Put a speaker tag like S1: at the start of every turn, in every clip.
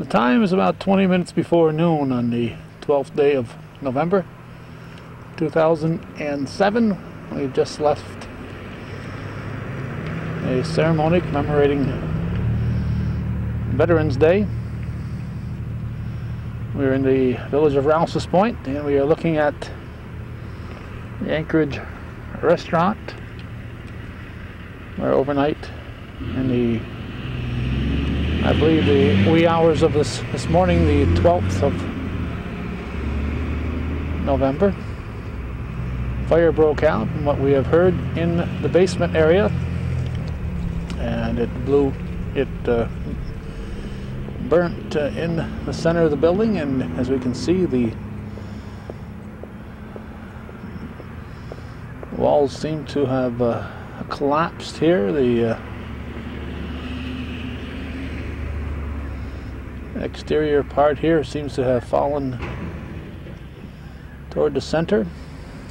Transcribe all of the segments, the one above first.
S1: The time is about 20 minutes before noon on the 12th day of November 2007. We've just left a ceremony commemorating Veterans Day. We're in the village of Rouse's Point, and we are looking at the Anchorage restaurant where overnight in the, I believe, the wee hours of this morning, the 12th of November, fire broke out from what we have heard in the basement area, and it burnt in the center of the building, and as we can see, the walls seem to have collapsed here. The exterior part here seems to have fallen toward the center.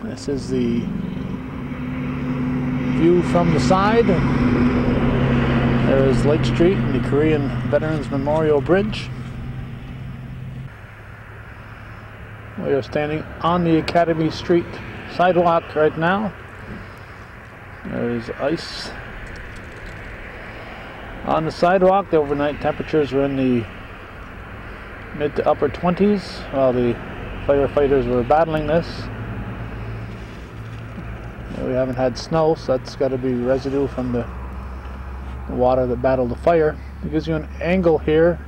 S1: This is the view from the side. There is Lake Street and the Korean Veterans Memorial Bridge. We are standing on the Academy Street sidewalk right now. There is ice on the sidewalk. The overnight temperatures were in the mid to upper 20s while the firefighters were battling this. We haven't had snow, so that's got to be residue from the water that battled the fire. It gives you an angle here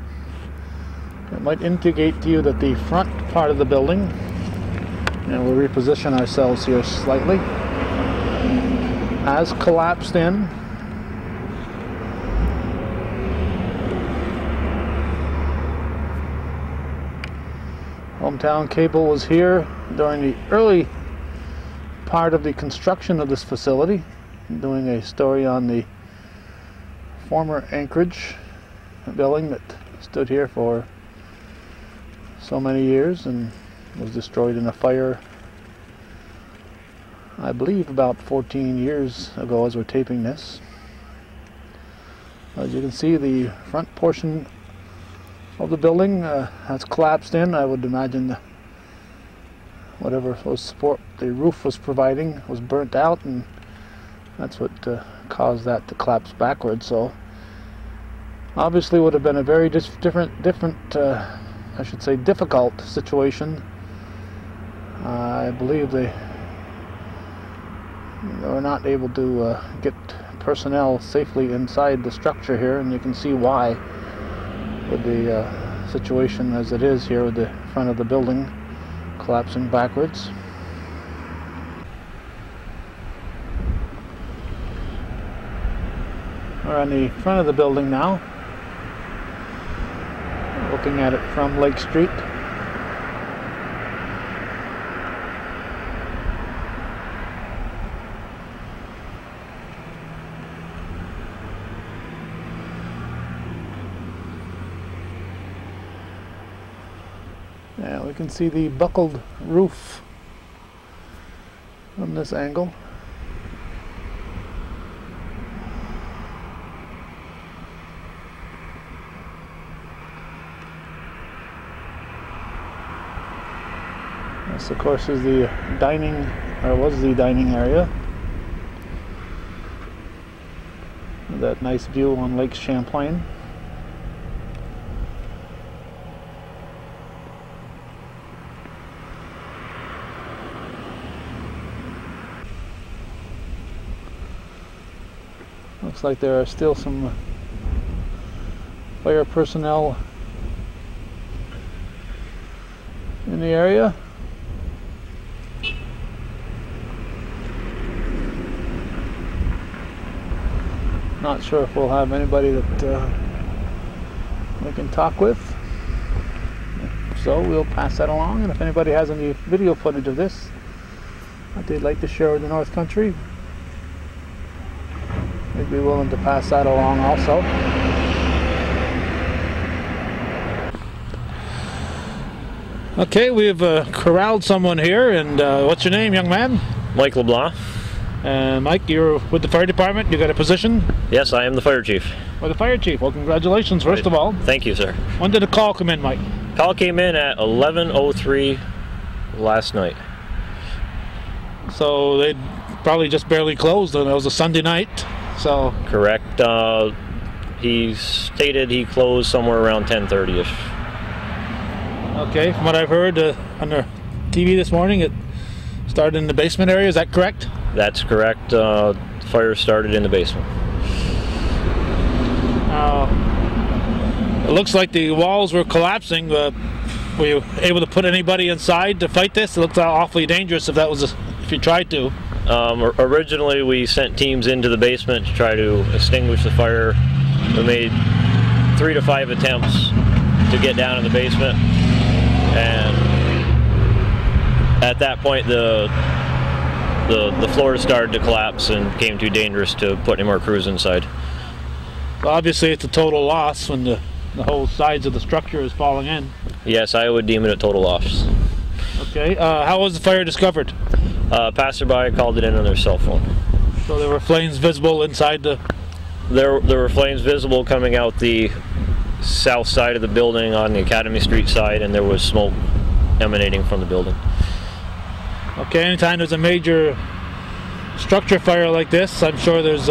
S1: that might indicate to you that the front part of the building, and we'll reposition ourselves here slightly, has collapsed in. Hometown Cable was here during the early part of the construction of this facility, doing a story on the former Anchorage building that stood here for so many years and was destroyed in a fire, I believe about 14 years ago as we're taping this. As you can see, the front portion of the building has collapsed in. I would imagine whatever support the roof was providing was burnt out, and that's what caused that to collapse backwards. So obviously would have been a very different I should say difficult situation. I believe they were not able to get personnel safely inside the structure here, and you can see why with the situation as it is here with the front of the building collapsing backwards. We're on the front of the building now, looking at it from Lake Street. Yeah, we can see the buckled roof from this angle. This, of course, is the dining, or was the dining area. That nice view on Lake Champlain. Looks like there are still some fire personnel in the area. Not sure if we'll have anybody that we can talk with. So we'll pass that along, and if anybody has any video footage of this that they'd like to share with the North Country, we'd be willing to pass that along also.
S2: Okay, we've corralled someone here, and what's your name, young man?
S3: Mike LeBlanc.
S1: Mike, you're with the fire department. You got a position?
S2: Yes, I am the fire chief.
S1: Well, the fire chief. Well, congratulations, first of all.
S2: Thank you, sir.
S1: When did the call come in, Mike?
S2: Call came in at 11:03 last night.
S1: So they'd probably just barely closed, and it was a Sunday night. So
S2: Correct. He stated he closed somewhere around 10:30ish.
S1: okay, from what I've heard on the TV this morning, it started in the basement area. Is that correct?
S2: That's correct. Fire started in the basement.
S1: It looks like the walls were collapsing. Were you able to put anybody inside to fight this? It looked awfully dangerous if you tried to.
S2: Originally, we sent teams into the basement to try to extinguish the fire. We made 3 to 5 attempts to get down in the basement, and at that point the floors started to collapse and became too dangerous to put any more crews inside.
S1: So obviously it's a total loss when the whole sides of the structure is falling in.
S2: Yes, I would deem it a total loss.
S1: Okay, how was the fire discovered?
S2: Passerby called it in on their cell phone.
S1: So there were flames visible inside the...
S2: There were flames visible coming out the south side of the building on the Academy Street side, and there was smoke emanating from the building.
S1: Okay, anytime there's a major structure fire like this, I'm sure there's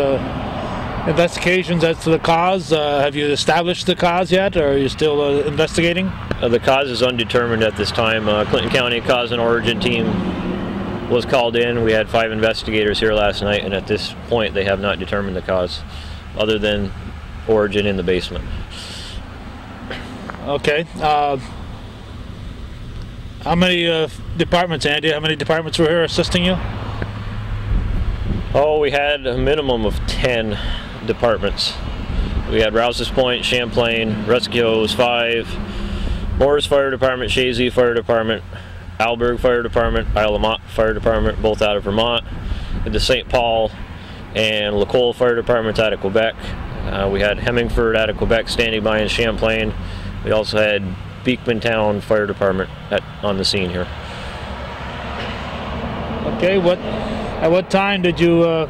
S1: investigations as to the cause. Have you established the cause yet, or are you still investigating?
S2: The cause is undetermined at this time. Clinton County Cause and Origin team was called in. We had 5 investigators here last night, and at this point they have not determined the cause other than origin in the basement.
S1: Okay. How many departments, Andy? How many departments were here assisting you?
S2: Oh, we had a minimum of 10 departments. We had Rouse's Point, Champlain, Rescue Hose 5, Morris Fire Department, Chazy Fire Department, Alberg Fire Department, Isle of Mont Fire Department, both out of Vermont, and the St. Paul and Lacole Fire Departments out of Quebec. We had Hemingford out of Quebec standing by in Champlain. We also had Beekman Town Fire Department on the scene here.
S1: Okay, at what time did you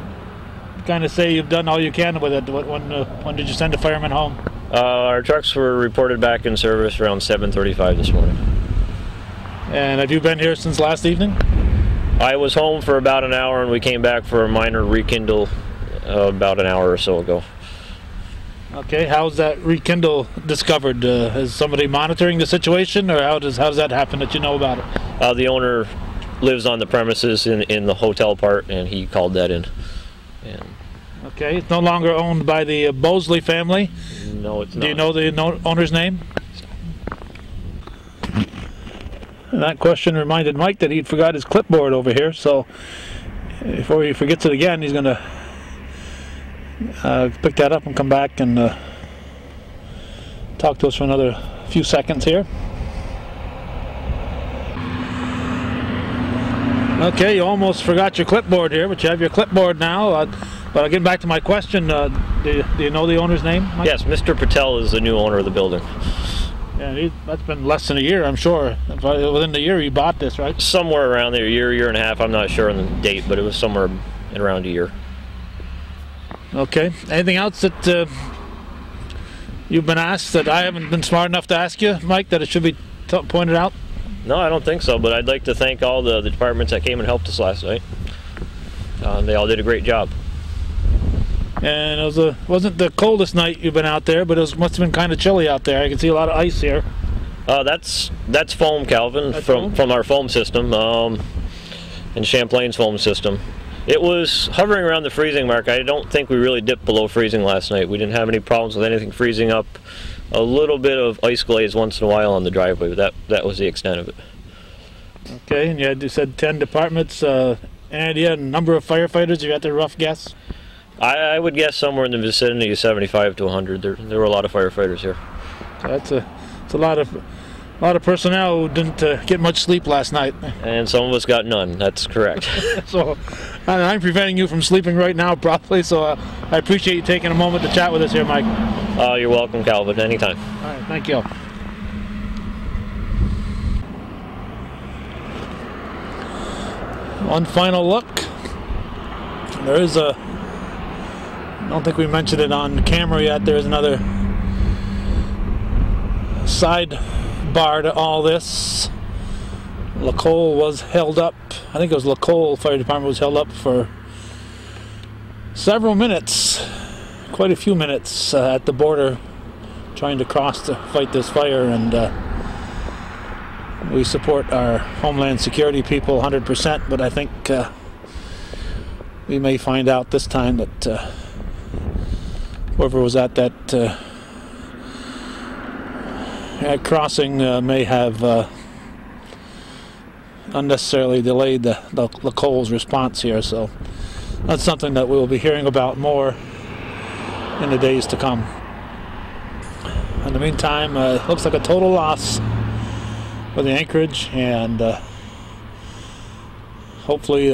S1: kind of say you've done all you can with it? When did you send the firemen home?
S2: Our trucks were reported back in service around 7:35 this morning.
S1: And have you been here since last evening?
S2: I was home for about an hour, and we came back for a minor rekindle about an hour or so ago.
S1: Okay, how's that rekindle discovered? Is somebody monitoring the situation, or how does that happen that you know about it?
S2: The owner lives on the premises in the hotel part, and he called that in. And
S1: okay, it's no longer owned by the Bosley family?
S2: No, it's not.
S1: Do you know the owner's name? And that question reminded Mike that he'd forgot his clipboard over here, so before he forgets it again, he's going to pick that up and come back and talk to us for another few seconds here. Okay, you almost forgot your clipboard here, but you have your clipboard now. But I'll get back to my question. Do you know the owner's name, Mike?
S2: Yes, Mr. Patel is the new owner of the building.
S1: Yeah, that's been less than a year, I'm sure. Within the year he bought this, right?
S2: Somewhere around there, year and a half. I'm not sure on the date, but it was somewhere in around a year.
S1: Okay. Anything else that you've been asked that I haven't been smart enough to ask you, Mike, that it should be pointed out?
S2: No, I don't think so, but I'd like to thank all the departments that came and helped us last night. They all did a great job.
S1: And it wasn't the coldest night you've been out there, but must have been kind of chilly out there. I can see a lot of ice here.
S2: That's foam, Calvin, from our foam system, and Champlain's foam system. It was hovering around the freezing mark. I don't think we really dipped below freezing last night. We didn't have any problems with anything freezing up. A little bit of ice glaze once in a while on the driveway, but that was the extent of it. Okay,
S1: and you said 10 departments. And you had a number of firefighters. You got the rough guess?
S2: I would guess somewhere in the vicinity of 75 to 100. There were a lot of firefighters here.
S1: That's a lot of personnel who didn't get much sleep last night.
S2: And some of us got none. That's correct.
S1: So I'm preventing you from sleeping right now, probably. So I appreciate you taking a moment to chat with us here, Mike.
S2: You're welcome, Calvin. Anytime.
S1: All right. Thank you. One final look There is a, I don't think we mentioned it on camera yet, there's another side bar to all this. Lacole was held up, I think it was Lacole Fire Department was held up for several minutes, quite a few minutes at the border trying to cross to fight this fire, and we support our Homeland Security people 100%, but I think we may find out this time that whoever was at that crossing may have unnecessarily delayed the Lacole's response here, so that's something that we'll be hearing about more in the days to come. In the meantime, it looks like a total loss for the Anchorage, and hopefully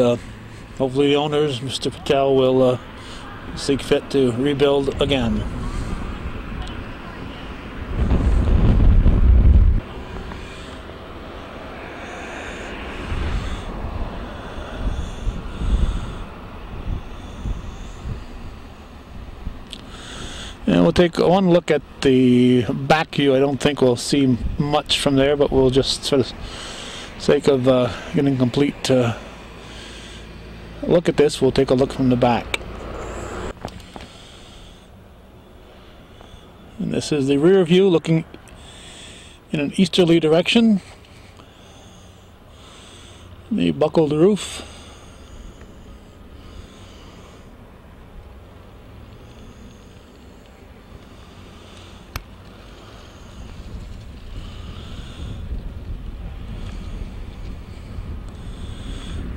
S1: the owners, Mr. Patel, will see fit to rebuild again. And we'll take one look at the back view. I don't think we'll see much from there, but we'll just, for the sake of getting complete look at this, we'll take a look from the back. And this is the rear view looking in an easterly direction. The buckled roof.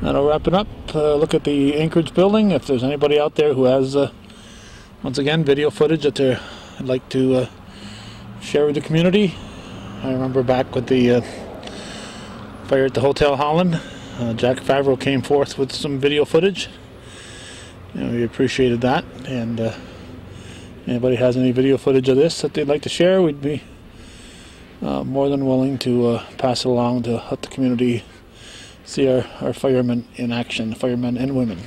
S1: That'll wrap it up. Look at the Anchorage building. If there's anybody out there who has, once again, video footage that they'd like to share with the community. I remember back with the fire at the Hotel Holland, Jack Favreau came forth with some video footage. And we appreciated that. And anybody has any video footage of this that they'd like to share, we'd be more than willing to pass it along to let the community see our firemen in action, firemen and women.